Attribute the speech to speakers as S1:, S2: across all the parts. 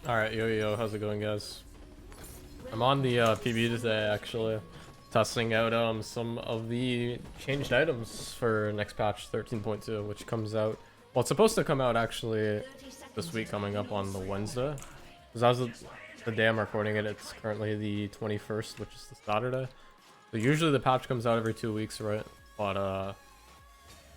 S1: Alright, yo, how's it going, guys? I'm on the PB today, actually, testing out some of the changed items for next patch 13.2, which comes out. Well, it's supposed to come out actually this week, coming up on the Wednesday. Because as of the day I'm recording it, it's currently the 21st, which is the Saturday. So usually the patch comes out every 2 weeks, right? But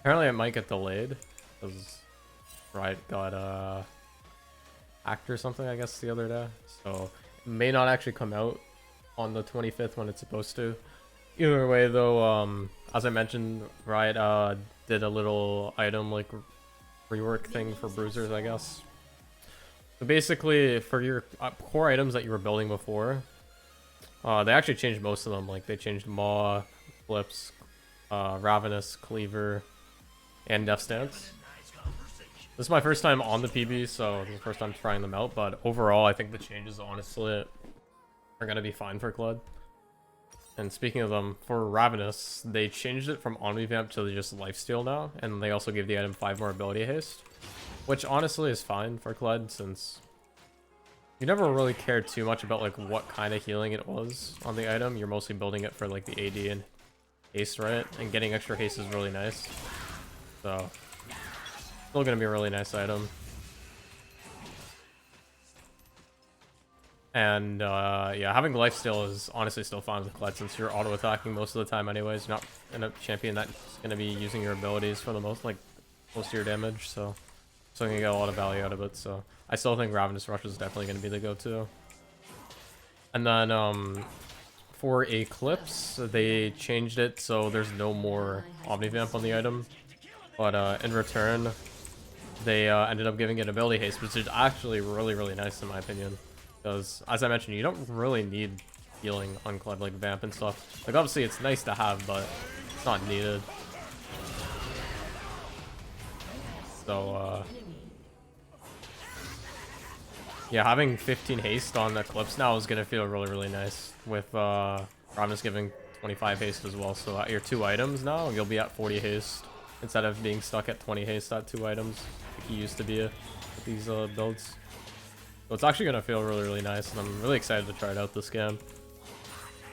S1: apparently it might get delayed because Riot got hacked or something, I guess, the other day. So it may not actually come out on the 25th when it's supposed to. Either way, though, as I mentioned, Riot did a little item like rework thing for bruisers, I guess. So basically, for your core items that you were building before, they actually changed most of them. Like they changed Maw, Flips, Ravenous, Cleaver, and Death Stance. This is my first time on the PB, so this is the first time trying them out, but overall, I think the changes, honestly, are going to be fine for Kled. And speaking of them, for Ravenous, they changed it from Omnivamp to just Lifesteal now, and they also gave the item 5 more ability haste, which honestly is fine for Kled, since you never really cared too much about like what kind of healing it was on the item. You're mostly building it for like the AD and haste, right? And getting extra haste is really nice. So still gonna be a really nice item. And yeah, having lifesteal is honestly still fine with Kled, since you're auto attacking most of the time anyways. You're not in a champion that's gonna be using your abilities for the most of your damage, so you're gonna get a lot of value out of it. So I still think Ravenous Rush is definitely gonna be the go-to. And then for Eclipse, they changed it so there's no more Omnivamp on the item, but in return they ended up giving it ability haste, which is actually really nice in my opinion. Because, as I mentioned, you don't really need healing on Kled like Vamp and stuff. Like, obviously it's nice to have, but it's not needed. So, yeah, having 15 haste on Eclipse now is going to feel really nice, with Ravenous giving 25 haste as well. So at your 2 items now, you'll be at 40 haste, instead of being stuck at 20 haste at 2 items, like you used to be with these builds. So it's actually going to feel really nice, and I'm really excited to try it out this game.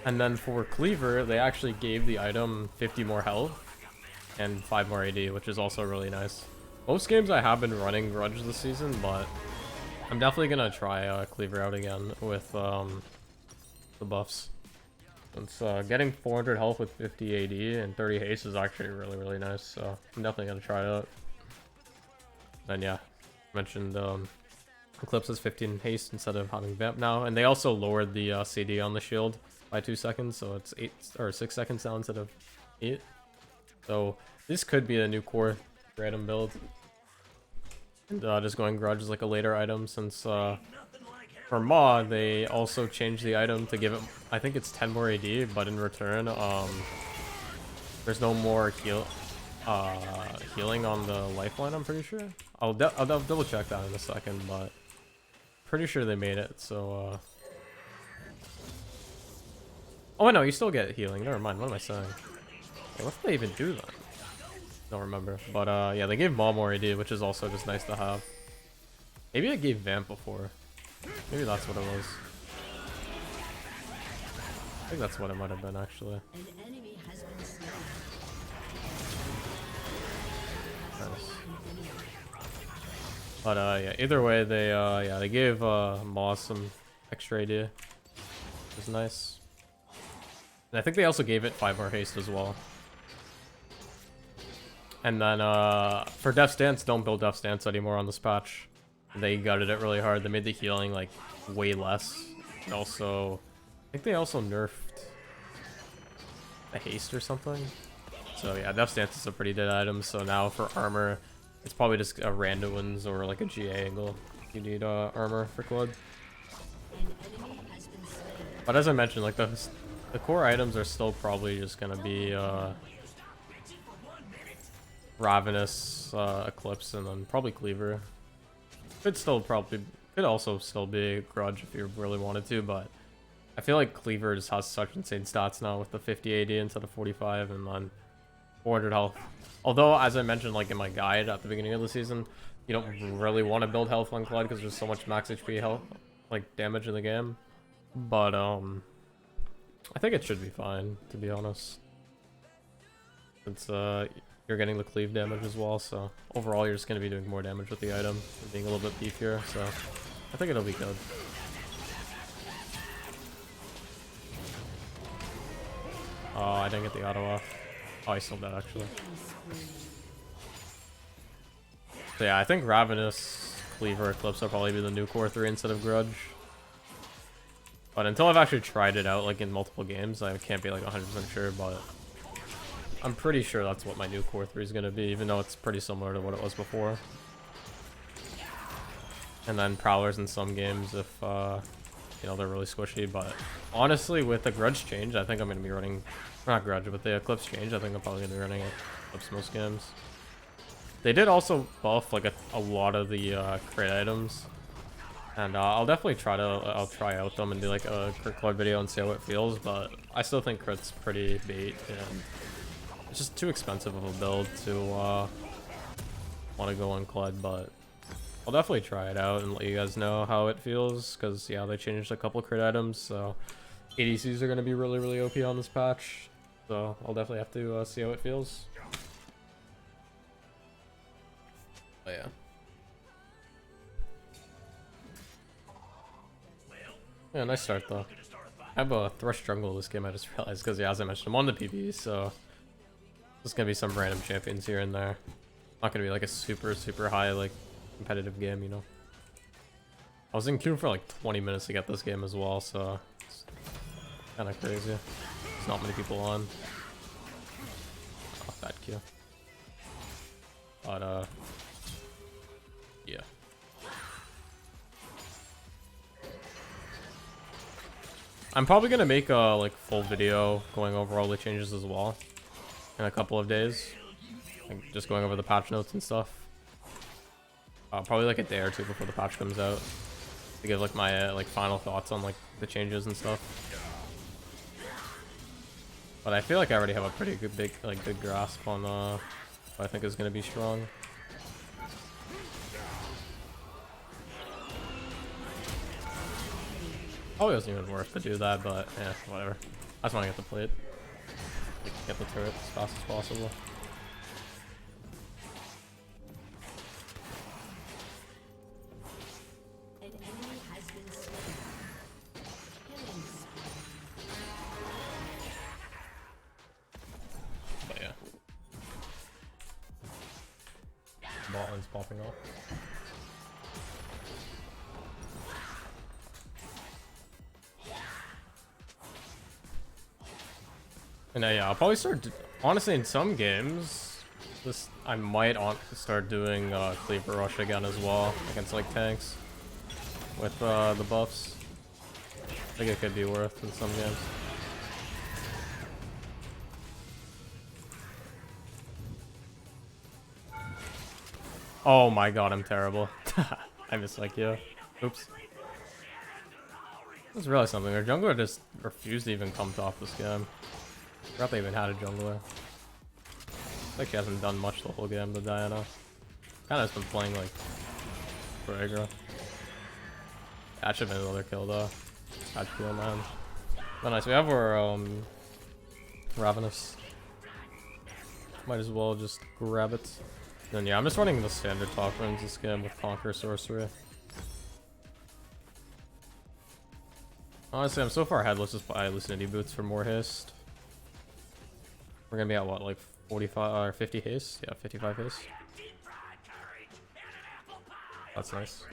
S1: And then for Cleaver, they actually gave the item 50 more health and 5 more AD, which is also really nice. Most games I have been running Grudge this season, but I'm definitely going to try Cleaver out again with the buffs. Since getting 400 health with 50 AD and 30 haste is actually really nice, so I'm definitely going to try it out. And yeah, I mentioned Eclipse has 15 haste instead of having Vamp now, and they also lowered the CD on the shield by 2 seconds, so it's 6 seconds now instead of 8. So this could be a new core random build, and just going Grudge is like a later item, since for Maw they also changed the item to give it, I think it's 10 more AD, but in return there's no more healing on the lifeline. I'm pretty sure. I'll double check that in a second, but pretty sure they made it. So oh no, you still get healing. Never mind. What am I saying? Hey, what did they even do then? Don't remember. But yeah, they gave Maw more AD, which is also just nice to have. Maybe I gave Vamp before. Maybe that's what it was. I think that's what it might have been, actually. Nice. But yeah, either way, they gave Maw some extra AD, which is nice. And I think they also gave it 5 more haste as well. And then for Death Stance, don't build Death Stance anymore on this patch. They gutted it really hard. They made the healing like way less. And also, I think they also nerfed the haste or something. So yeah, Death Stance is a pretty dead item. So now for armor, it's probably just a Randuin's or like a GA angle. You need armor for Kled. But as I mentioned, like the core items are still probably just gonna be Ravenous, Eclipse, and then probably Cleaver. Could also still be Grudge if you really wanted to, but I feel like Cleaver just has such insane stats now with the 50 AD instead of 45, and then 400 health. Although, as I mentioned, like in my guide at the beginning of the season, you don't really want to build health on Kled because there's so much max HP health like damage in the game, but I think it should be fine, to be honest. It's you're getting the cleave damage as well, so overall you're just gonna be doing more damage with the item and being a little bit beefier, so I think it'll be good. Oh, I didn't get the auto off. Oh, I still did actually. So yeah, I think Ravenous, Cleaver, Eclipse will probably be the new core 3 instead of Grudge. But until I've actually tried it out like in multiple games, I can't be like 100% sure, but I'm pretty sure that's what my new core 3 is going to be, even though it's pretty similar to what it was before. And then Prowlers in some games if, you know, they're really squishy, but honestly, with the Grudge change, I think I'm going to be running, not Grudge, but the Eclipse change, I think I'm probably going to be running Eclipse most games. They did also buff like a lot of the crit items, and I'll definitely try out them and do like a crit Kled video and see how it feels, but I still think crit's pretty bait, and it's just too expensive of a build to want to go on Kled, but I'll definitely try it out and let you guys know how it feels, because yeah, they changed a couple crit items, so ADCs are going to be really, really OP on this patch, so I'll definitely have to see how it feels. But yeah. Yeah, nice start though. I have a Thrush jungle this game, I just realized, because yeah, as I mentioned, I'm on the PB, so there's gonna be some random champions here and there. Not gonna be like a super, super high, like, competitive game, you know. I was in queue for like 20 minutes to get this game as well, so it's kind of crazy. There's not many people on. Oh, bad queue. But, yeah. I'm probably gonna make a like full video going over all the changes as well in a couple of days, like, just going over the patch notes and stuff. Probably like a day or two before the patch comes out to give like my like final thoughts on like the changes and stuff. But I feel like I already have a pretty good good grasp on what I think is gonna be strong. Probably wasn't even worth to do that, but yeah, whatever. I just want to get the plate. Get the turret as fast as possible. But yeah. Bot lane's popping off. And yeah, I'll probably start, honestly, in some games, I might start doing Cleaver Rush again as well, against like tanks, with the buffs. I think it could be worth in some games. Oh my god, I'm terrible. I miss like you. Oops. I just realized something, our jungler just refused to even come top this game. I forgot they even had a jungler. Like she hasn't done much the whole game, but Diana kind of has been playing like for aggro. That should have been another kill though. Bad kill, man. But nice, we have our Ravenous. Might as well just grab it. Then yeah, I'm just running the standard top runes this game with Conquer Sorcery. Honestly, I'm so far ahead, let's just buy Lucidity Boots for more haste. We're gonna be at what, like 45 or 50 haste? Yeah, 55 haste. That's nice.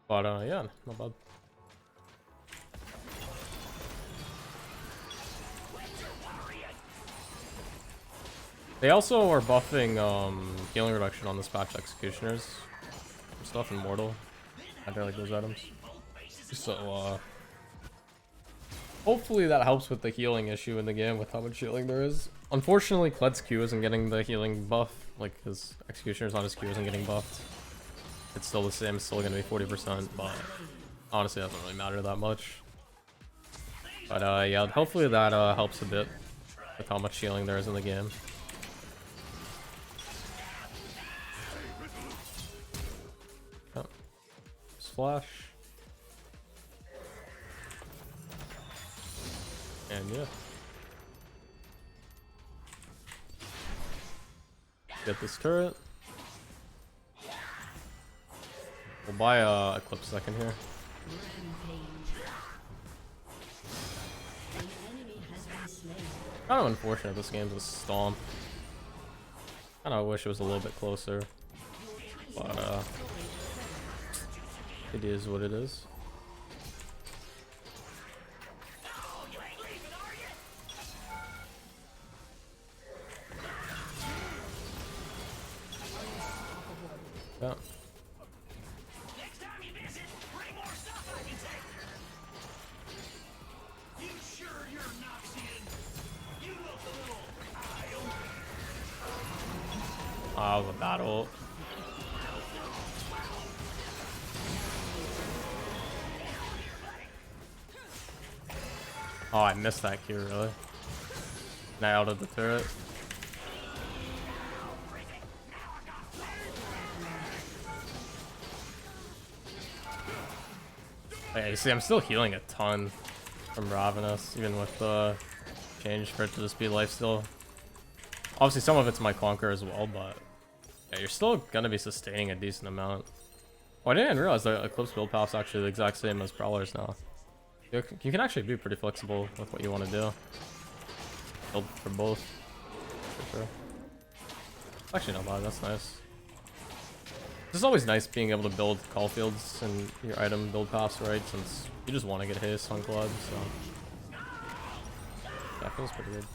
S1: But yeah, not bad. They also are buffing healing reduction on this patch Executioners stuff in Mortal. I do like those items. So hopefully that helps with the healing issue in the game with how much healing there is. Unfortunately, Kled's Q isn't getting the healing buff, like his Executioner's on his Q isn't getting buffed. It's still the same, it's still gonna be 40%, but honestly it doesn't really matter that much. But yeah, hopefully that helps a bit with how much healing there is in the game. flash. And yeah. Get this turret. We'll buy a Eclipse second here. Kind of unfortunate this game's a stomp. Kind of wish it was a little bit closer. But it is what it is. Yeah.
S2: Next time you visit, bring more stuff I can take. You sure you're Noxian? You look a little eye-opening.
S1: Oh, that was a battle. Oh, I missed that Q, really. Now out of the turret. Yeah, you see, I'm still healing a ton from Ravenous, even with the change for it to just be lifesteal. Obviously, some of it's my Conquer as well, but yeah, you're still gonna be sustaining a decent amount. Oh, I didn't realize that Eclipse build path's actually the exact same as Prowlers now. You can actually be pretty flexible with what you want to do. Build for both, for sure. Actually, not bad. That's nice. It's always nice being able to build call fields and your item build paths right, since you just want to get haste on Kled, so that feels pretty good.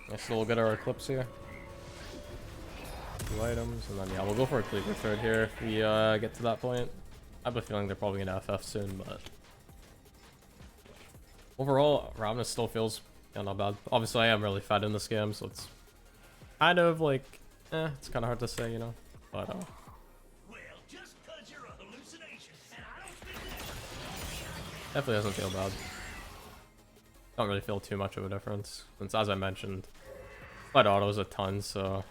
S1: Yeah, so we'll get our Eclipse here. 2 items, and then yeah, we'll go for a Cleaver third here if we get to that point. I have a feeling they're probably gonna FF soon, but overall, Ravenous still feels not bad. Obviously, I am really fed in this game, so it's kind of like, it's kind of hard to say, you know. But
S2: Well, just 'cause you're a hallucination, and I don't think that.
S1: definitely doesn't feel bad. Don't really feel too much of a difference, since as I mentioned, Kled autos a ton, so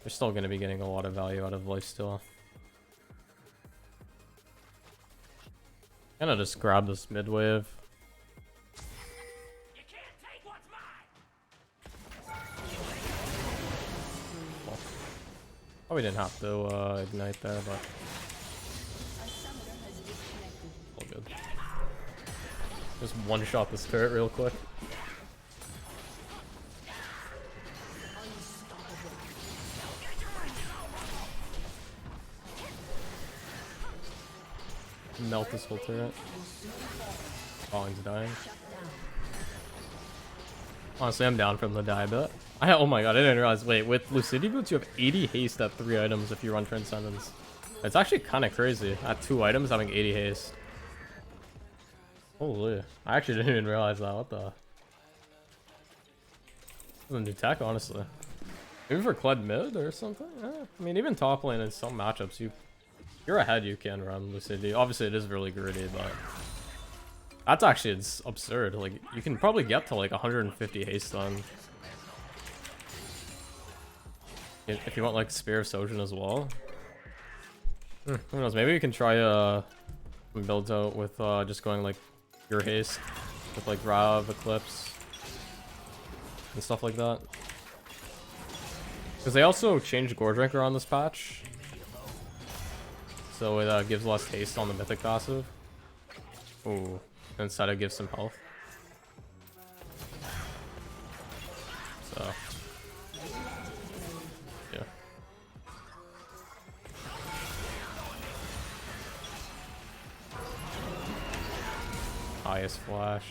S1: you're still going to be getting a lot of value out of lifesteal. Gonna just grab this mid wave.
S2: You can't take what's mine.
S1: Well, probably didn't have to ignite there, but all good. Just one shot this turret real quick. Melt this whole turret. Oh, he's dying. Honestly, I'm down from the die bit. Oh my god, I didn't realize. Wait, with Lucidity Boots, you have 80 haste at 3 items if you run Transcendence. It's actually kind of crazy. At 2 items, having 80 haste. Holy. I actually didn't even realize that. What the? This is a new tech, honestly. Maybe for Kled mid or something? I mean, even top lane in some matchups, you're ahead, you can run Lucidity. Obviously, it is really gritty, but that's actually, it's absurd. Like, you can probably get to like 150 haste on. If you want like Spear of Sojin as well. Who knows? Maybe we can try build out with just going like pure haste with like Rav, Eclipse, and stuff like that. Because they also changed Gorge Ranker on this patch. So it gives less haste on the mythic passive. Ooh. Instead it gives some health. So. Yeah. Highest flash.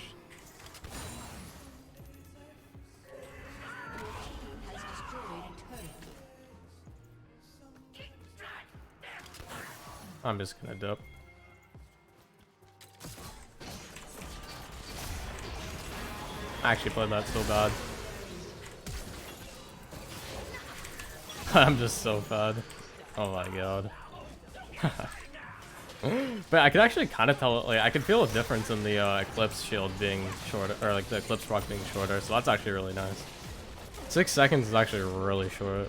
S1: I'm just gonna dip. I actually played that so bad. I'm just so bad. Oh my god. But I could actually kind of tell, like, I could feel a difference in the Eclipse shield being shorter, or like the Eclipse proc being shorter, so that's actually really nice. 6 seconds is actually really short.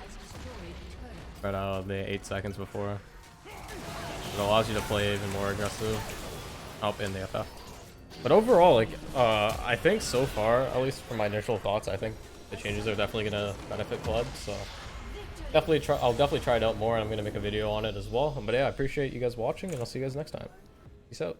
S1: right out of the 8 seconds before. It allows you to play even more aggressive up in the FF. But overall, like, I think so far, at least from my initial thoughts, I think the changes are definitely gonna benefit Kled. So I'll definitely try it out more, and I'm gonna make a video on it as well. But yeah, I appreciate you guys watching, and I'll see you guys next time. Peace out.